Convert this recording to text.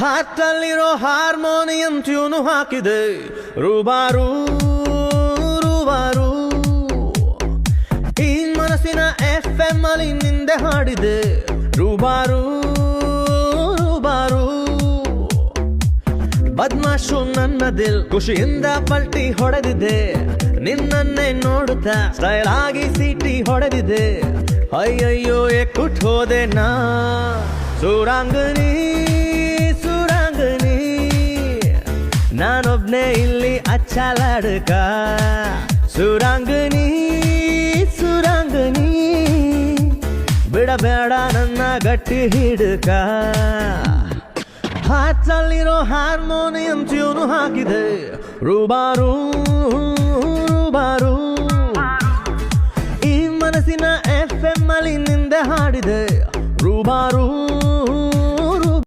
ಹಾರ್ಟಲ್ಲಿರೋ harmonium tune ಹಾಕಿದೆ ರೂಬಾರು ರೂಬಾರು ಈ ಮನಸ್ಸಿನ FM ಅಲ್ಲಿ ನಿಂದೆ ಹಾಡಿದೆ ರೂಬಾರು ರೂಬಾರು ಬದ್ಮಾಶು ನನ್ನ ದಿಲ್ ಖುಷಿಯಿಂದ ಪಲ್ಟಿ ಹೊಡೆದಿದೆ ನಿನ್ನನ್ನೇ ನೋಡುತ್ತಾ ಸ್ಟೈಲ್ ಆಗಿ ಸೀಟಿ ಹೊಡೆದಿದೆ ಅಯ್ಯಯ್ಯೋ ಎಕ್ಕುಟ್ ಹೋದೆ ನಾ ಸುರಾಂಗನಿ ಸುರಾಂಗನಿ ನಾನೊಬ್ನೇ ಇಲ್ಲಿ ಅಚ್ಚಲಾಡಕ ಸುರಾಂಗನಿ ಸುರಾಂಗನಿ ಬಿಡಬೇಡ ನನ್ನ ಗಟ್ಟಿ ಹಿಡ್ಕ ಹಾರ್ಟಲ್ಲಿರೋ ಹಾರ್ಮೋನಿಯಂ ಟ್ಯೂನು ಹಾಕಿದೆ ರೂಬಾರು ರೂಬಾರು ಈ ಮನಸ್ಸಿನ FM ಅಲ್ಲಿ ನಿಂದೆ ಹಾಡಿದೆ ರೂಬಾರು